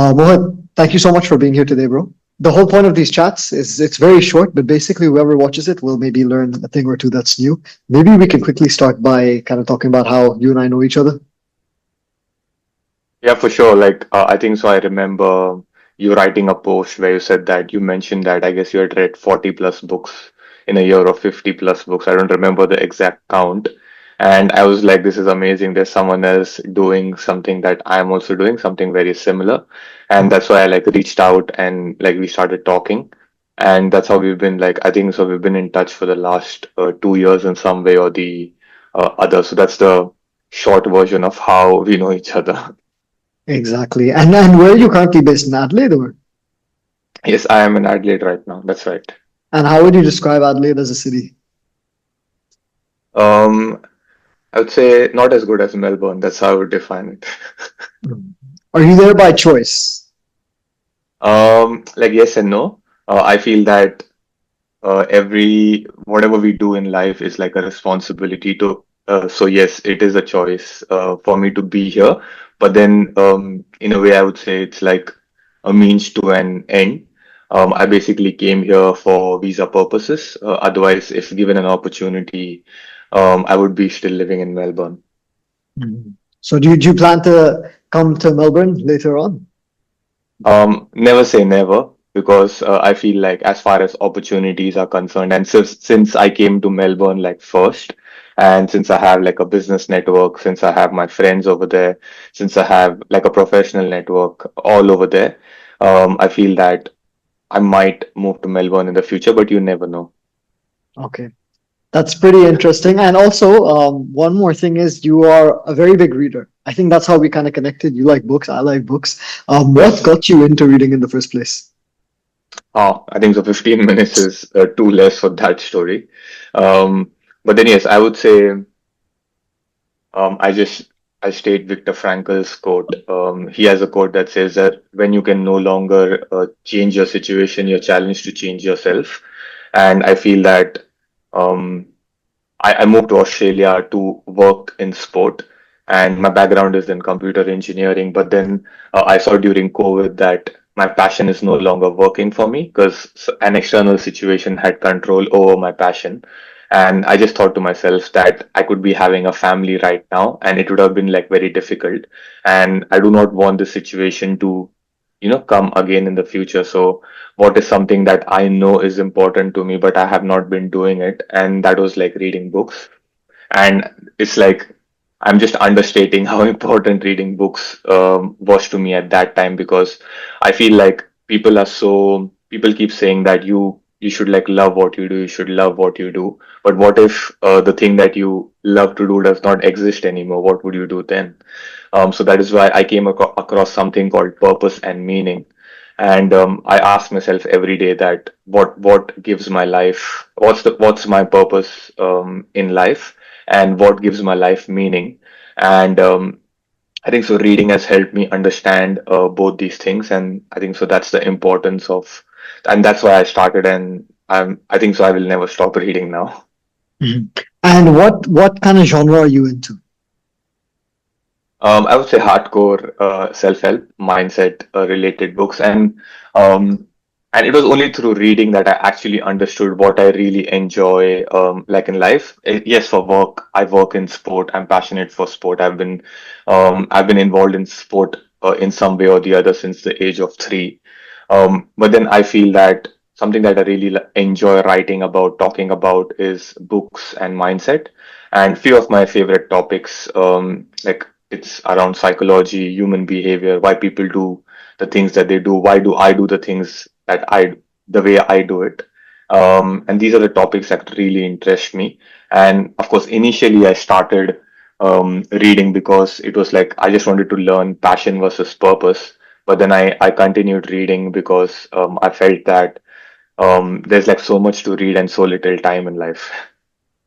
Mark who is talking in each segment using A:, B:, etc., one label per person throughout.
A: Mohit, thank you so much for being here today, bro. The whole point of these chats is it's very short, but basically whoever watches it will maybe learn a thing or two that's new. Maybe we can quickly start by kind of talking about how you and I know each other.
B: Yeah, for sure. I think so. I remember you writing a post where you said that you mentioned that I guess you had read 40 plus books in a year or 50 plus books. I don't remember the exact count. And I was like, this is amazing. There's someone else doing something that I'm also doing, something very similar. And that's why I reached out and we started talking. And that's how we've been I think so. We've been in touch for the last 2 years in some way or the other. So that's the short version of how we know each other.
A: Exactly. And where are you currently based in Adelaide, or
B: Yes, I am in Adelaide right now. That's right.
A: and how would you describe Adelaide as a city?
B: Um, I would say not as good as Melbourne. That's how I would define it.
A: Are you there by choice?
B: Yes and no. I feel that every whatever we do in life is like a responsibility to. So yes, it is a choice for me to be here. But then, in a way, I would say it's like a means to an end. I basically came here for visa purposes. Otherwise, if given an opportunity, I would be still living in Melbourne.
A: Mhm. So do you plan to come to Melbourne later on?
B: Never say never because I feel like as far as opportunities are concerned, and since I came to Melbourne first, and since I have a business network, since I have my friends over there, since I have a professional network all over there, I feel that I might move to Melbourne in the future, but you never know.
A: Okay. That's pretty interesting. And also, one more thing is you are a very big reader. I think that's how we kind of connected. You like books, I like books. What
B: Yes.
A: got you into reading in the first place?
B: Oh, I think so. 15 minutes is too less for that story. Um, but then yes, I would say. I just I state Viktor Frankl's quote. He has a quote that says that when you can no longer change your situation, you're challenged to change yourself. And I feel that um, I moved to Australia to work in sport, and my background is in computer engineering. But then I saw during COVID that my passion is no longer working for me because an external situation had control over my passion. And I just thought to myself that I could be having a family right now, and it would have been very difficult. And I do not want this situation to, come again in the future. So what is something that I know is important to me, but I have not been doing it. And that was reading books. And it's I'm just understating how important reading books was to me at that time because I feel like people keep saying that you should love what you do, you should love what you do. But what if the thing that you love to do does not exist anymore? What would you do then? So that is why I came across something called purpose and meaning. And I ask myself every day that what gives my life, what's my purpose in life, and what gives my life meaning. And I think so. Reading has helped me understand both these things, and I think so. That's the importance of, and that's why I started. And I think so. I will never stop reading now.
A: Mhm. And what kind of genre are you into?
B: I would say hardcore self-help, mindset related books, um, and it was only through reading that I actually understood what I really enjoy, in life. Yes, for work, I work in sport. I'm passionate for sport. I've been involved in sport in some way or the other since the age of 3. But then I feel that something that I really enjoy writing about, talking about, is books and mindset. And few of my favorite topics, it's around psychology, human behavior, why people do the things that they do, why do I do the things the way I do it. And these are the topics that really interest me. And of course, initially I started reading because it was I just wanted to learn passion versus purpose. But then I continued reading because I felt that there's so much to read and so little time in life.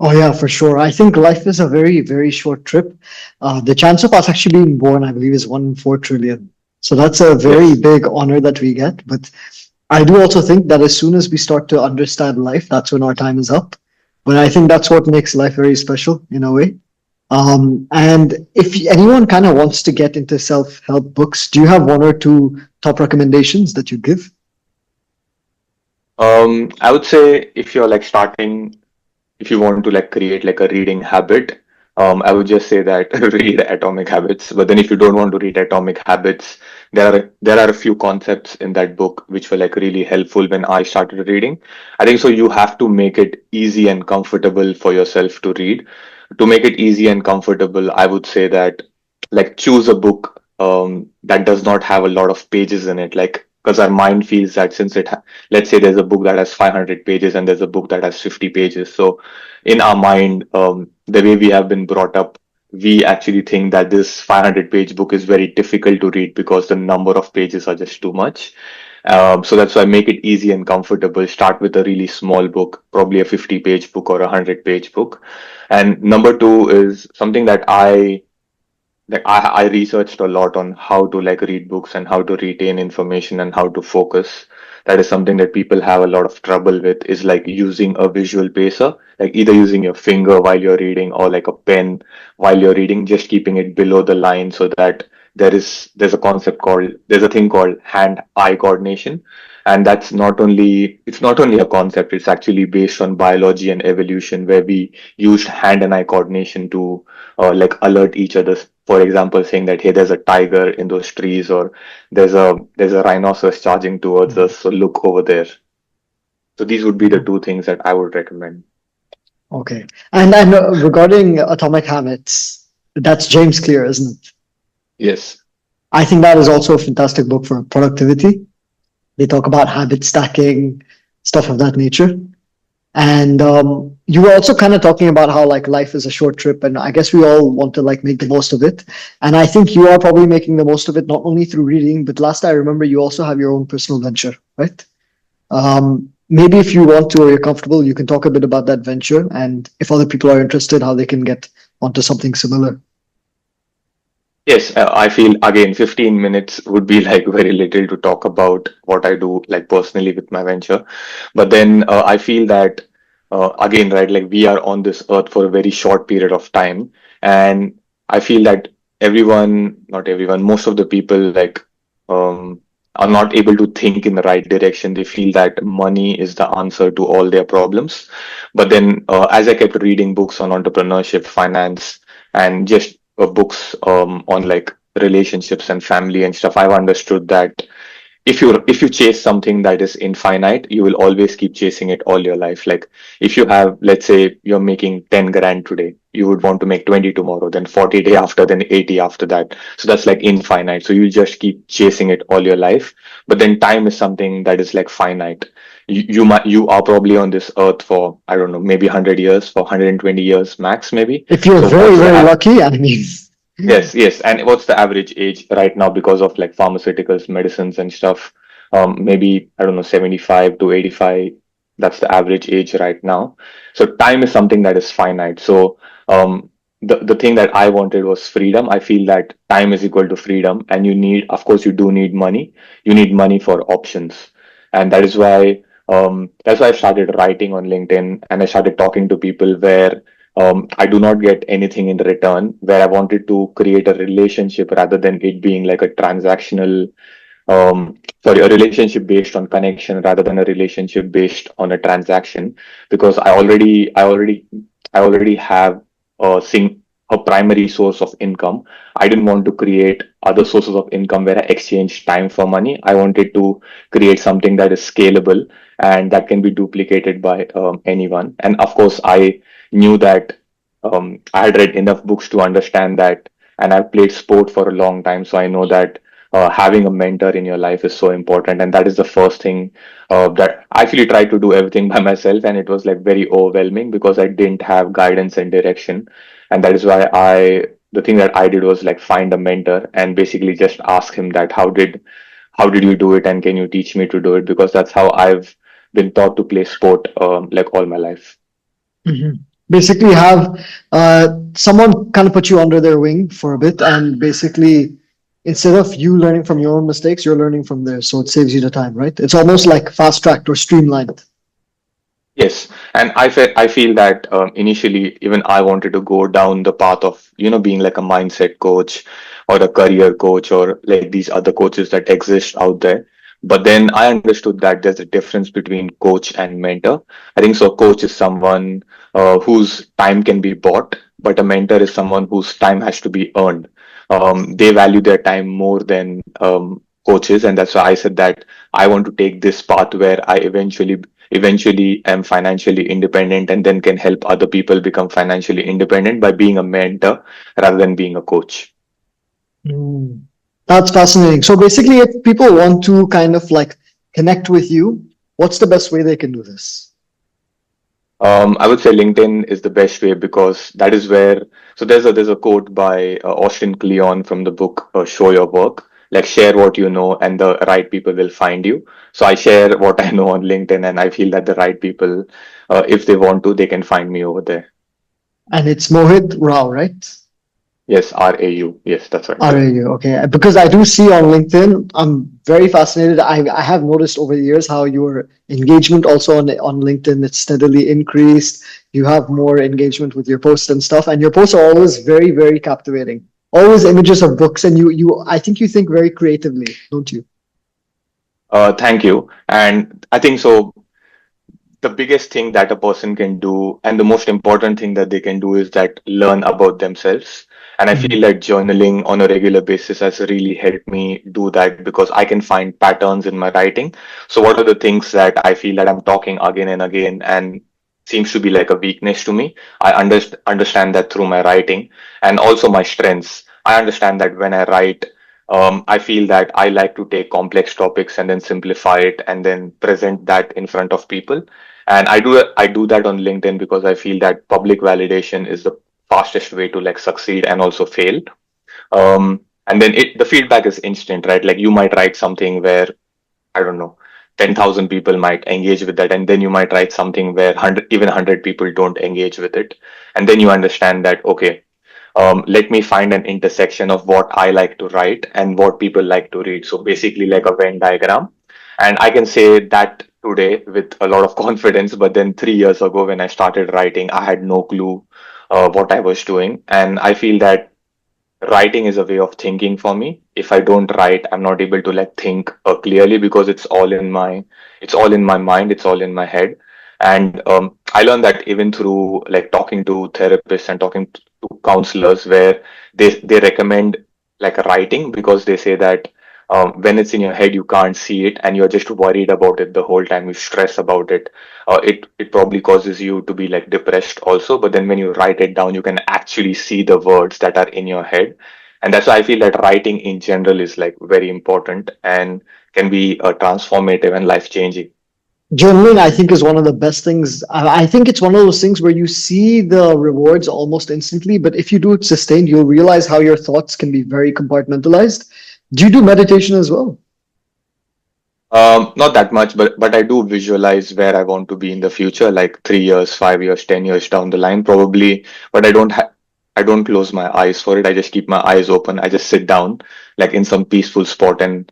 A: Oh yeah, for sure. I think life is a very, very short trip. The chance of us actually being born, I believe, is 1 in 4 trillion. So that's a very
B: Yes.
A: big honor that we get. But I do also think that as soon as we start to understand life, that's when our time is up. But I think that's what makes life very special in a way. And if anyone kind of wants to get into self-help books, do you have one or two top recommendations that you give?
B: I would say if you're like starting, if you want to like create like a reading habit, I would just say that read Atomic Habits. But then if you don't want to read Atomic Habits, there are a few concepts in that book which were like really helpful when I started reading. I think so you have to make it easy and comfortable for yourself to read. To make it easy and comfortable, I would say that like choose a book that does not have a lot of pages in it, like because our mind feels that since let's say there's a book that has 500 pages and there's a book that has 50 pages. So in our mind, the way we have been brought up, we actually think that this 500-page book is very difficult to read because the number of pages are just too much. So that's why make it easy and comfortable. Start with a really small book, probably a 50-page book or a 100-page book. And number two is something that I researched a lot on how to like read books and how to retain information and how to focus. That is something that people have a lot of trouble with, is like using a visual pacer, like either using your finger while you're reading or like a pen while you're reading, just keeping it below the line so that there's a thing called hand-eye coordination. And it's not only a concept, it's actually based on biology and evolution, where we used hand and eye coordination to like alert each other. For example, saying that hey, there's a tiger in those trees, or there's a rhinoceros charging towards us, so look over there. So these would be the
A: Mhm.
B: two things that I would recommend.
A: Okay. And regarding Atomic Habits, that's James Clear, isn't it?
B: Yes.
A: I think that is also a fantastic book for productivity. They talk about habit stacking, stuff of that nature. And you were also kind of talking about how like life is a short trip, and I guess we all want to like make the most of it. And I think you are probably making the most of it not only through reading, but last I remember, you also have your own personal venture, right? Maybe if you want to or you're comfortable, you can talk a bit about that venture, and if other people are interested, how they can get onto something similar.
B: Yes, I feel again 15 minutes would be like very little to talk about what I do like personally with my venture. But then I feel that again, right, like we are on this earth for a very short period of time. And I feel that not everyone, most of the people um, are not able to think in the right direction. They feel that money is the answer to all their problems. But then as I kept reading books on entrepreneurship, finance, and just books on like relationships and family and stuff, I've understood that if you chase something that is infinite, you will always keep chasing it all your life. Like if you have, let's say you're making 10 grand today, you would want to make 20 tomorrow, then 40 day after, then 80 after that. So that's like infinite. So you just keep chasing it all your life. But then time is something that is like finite. You are probably on this earth for, I don't know, maybe 100 years, for 120 years max, maybe.
A: If you're
B: So
A: very,
B: what's
A: very
B: the
A: lucky, I mean,
B: Yes, yes. And what's the average age right now because of like pharmaceuticals, medicines and stuff? Maybe, I don't know, 75 to 85. That's the average age right now. So time is something that is finite. So the thing that I wanted was freedom. I feel that time is equal to freedom, and of course, you do need money. You need money for options. And that's why I started writing on LinkedIn, and I started talking to people where I do not get anything in return, where I wanted to create a relationship rather than it being like a transactional, sorry, a relationship based on connection rather than a relationship based on a transaction. Because I already have a primary source of income. I didn't want to create other sources of income where I exchange time for money. I wanted to create something that is scalable and that can be duplicated by anyone. And of course, I knew that I had read enough books to understand that, and I've played sport for a long time, so I know that having a mentor in your life is so important, and that is the first thing that I actually tried to do everything by myself, and it was like very overwhelming because I didn't have guidance and direction, and that is why the thing that I did was like find a mentor and basically just ask him that how did you do it, and can you teach me to do it, because that's how I've been taught to play sport like all my life.
A: mhm. Basically have someone kind of put you under their wing for a bit, and basically instead of you learning from your own mistakes, you're learning from theirs, so it saves you the time, right? It's almost like fast tracked or streamlined.
B: Yes, and I feel that initially even I wanted to go down the path of being like a mindset coach or a career coach or like these other coaches that exist out there. But then I understood that there's a difference between coach and mentor. I think so. Coach is someone whose time can be bought, but a mentor is someone whose time has to be earned. They value their time more than coaches, and that's why I said that I want to take this path where I eventually am financially independent and then can help other people become financially independent by being a mentor rather than being a coach.
A: Hmm. That's fascinating. So basically, if people want to kind of like connect with you, what's the best way they can do this?
B: I would say LinkedIn is the best way because that is where. So there's a quote by Austin Kleon from the book Show Your Work. Like share what you know, and the right people will find you. So I share what I know on LinkedIn, and I feel that the right people, if they want to, they can find me over there.
A: And it's Mohit Rao, right?
B: Yes, RAU. Yes, that's right.
A: Are you okay? Because I do see on LinkedIn, I'm very fascinated. I have noticed over the years how your engagement also on LinkedIn it's steadily increased. You have more engagement with your posts and stuff, and your posts are always very, very captivating. Always images of books, and you I think you think very creatively, don't you?
B: Thank you. And I think so. The biggest thing that a person can do and the most important thing that they can do is that learn about themselves, and I feel
A: Mhm.
B: like journaling on a regular basis has really helped me do that because I can find patterns in my writing. So what are the things that I feel that I'm talking again and again and seems to be like a weakness to me? I understand that through my writing, and also my strengths. I understand that when I write, I feel that I like to take complex topics and then simplify it and then present that in front of people, and I do that on LinkedIn because I feel that public validation is the fastest way to like succeed and also fail. And then the feedback is instant, right? Like you might write something where, I don't know, 10,000 people might engage with that, and then you might write something where 100, even 100 people don't engage with it, and then you understand that, okay, let me find an intersection of what I like to write and what people like to read. So basically, like a Venn diagram. And I can say that today with a lot of confidence. But then 3 years ago, when I started writing, I had no clue what I was doing. And I feel that writing is a way of thinking for me. If I don't write, I'm not able to like think clearly because it's all in my mind, it's all in my head. And I learned that even through like talking to therapists and talking to counselors, where they recommend like writing because they say that when it's in your head, you can't see it, and you're just worried about it the whole time. You stress about it. It probably causes you to be like depressed also. But then when you write it down, you can actually see the words that are in your head, and that's why I feel that writing in general is like very important and can be transformative and life changing.
A: Journaling, I think, is one of the best things. I think it's one of those things where you see the rewards almost instantly, but if you do it sustained, you'll realize how your thoughts can be very compartmentalized. Do you do meditation as well?
B: Not that much, but I do visualize where I want to be in the future, like 3 years, 5 years, 10 years down the line, probably. But I don't close my eyes for it. I just keep my eyes open. I just sit down, like in some peaceful spot, and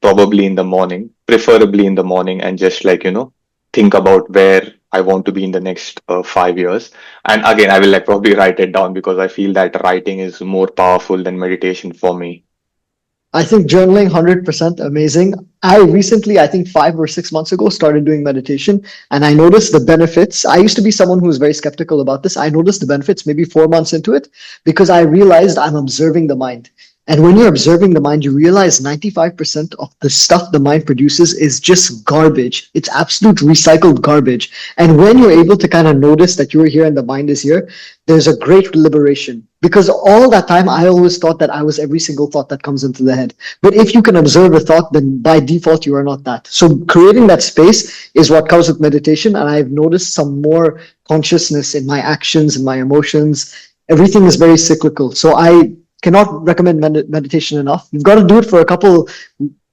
B: probably in the morning, preferably in the morning, and just like think about where I want to be in the next 5 years. And again, I will like probably write it down because I feel that writing is more powerful than meditation for me.
A: I think journaling 100% amazing. I recently, I think 5 or 6 months ago, started doing meditation and I noticed the benefits. I used to be someone who was very skeptical about this. I noticed the benefits maybe 4 months into it because I realized I'm observing the mind. And when you're observing the mind, you realize 95% of the stuff the mind produces is just garbage. It's absolute recycled garbage. And when you're able to kind of notice that you're here and the mind is here, there's a great liberation. Because all that time, I always thought that I was every single thought that comes into the head. But if you can observe a thought, then by default, you are not that. So creating that space is what comes with meditation. And I've noticed some more consciousness in my actions and my emotions. Everything is very cyclical. So I cannot recommend meditation enough. You've got to do it for a couple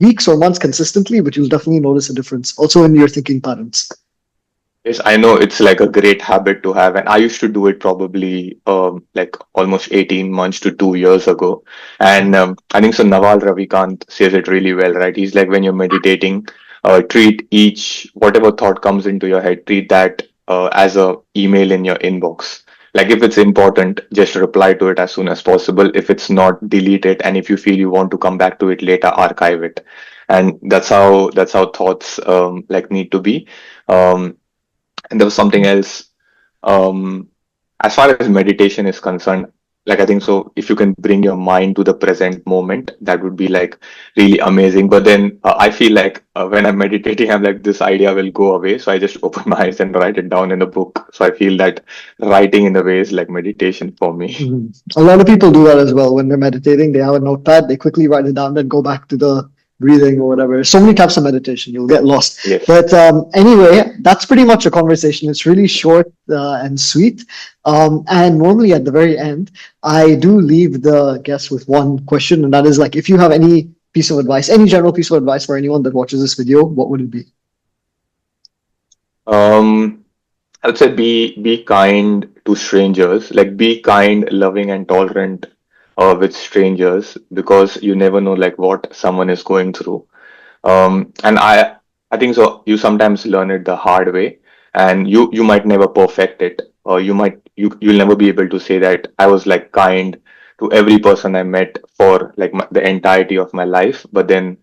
A: weeks or months consistently, but you'll definitely notice a difference also in your thinking patterns.
B: Yes, I know it's like a great habit to have, and I used to do it probably like almost 18 months to 2 years ago. And I think so. Naval Ravikant says it really well, right? He's like when you're meditating, treat each whatever thought comes into your head, treat that as a email in your inbox. Like if it's important, just reply to it as soon as possible. If it's not, delete it. And if you feel you want to come back to it later, archive it. And that's how thoughts like need to be. And there was something else. Um, as far as meditation is concerned, like I think so, if you can bring your mind to the present moment, that would be like really amazing. But then I feel like when I'm meditating, I'm like, this idea will go away. So I just open my eyes and write it down in a book. So I feel that writing in a way is like meditation for me.
A: Mhm. A lot of people do that as well when they're meditating. They have a notepad, they quickly write it down, then go back to the breathing or whatever. So many types of meditation, you'll get lost.
B: Yes.
A: But anyway, that's pretty much a conversation. It's really short and sweet. And normally at the very end, I do leave the guests with one question, and that is like, if you have any piece of advice, any general piece of advice for anyone that watches this video, what would it be?
B: Um, I would say be kind to strangers. Like be kind, loving, and tolerant with strangers because you never know like what someone is going through. And I think so you sometimes learn it the hard way, and you might never perfect it, or you'll never be able to say that I was like kind to every person I met for like the entirety of my life. But then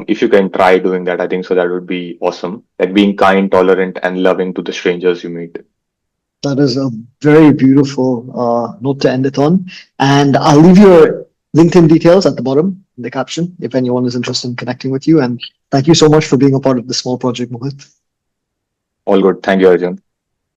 B: if you can try doing that, I think so that would be awesome, like being kind, tolerant, and loving to the strangers you meet.
A: That is a very beautiful note to end it on. And I'll leave your LinkedIn details at the bottom in the caption if anyone is interested in connecting with you. And thank you so much for being a part of this small project, Mohit.
B: All good. Thank you, Arjun.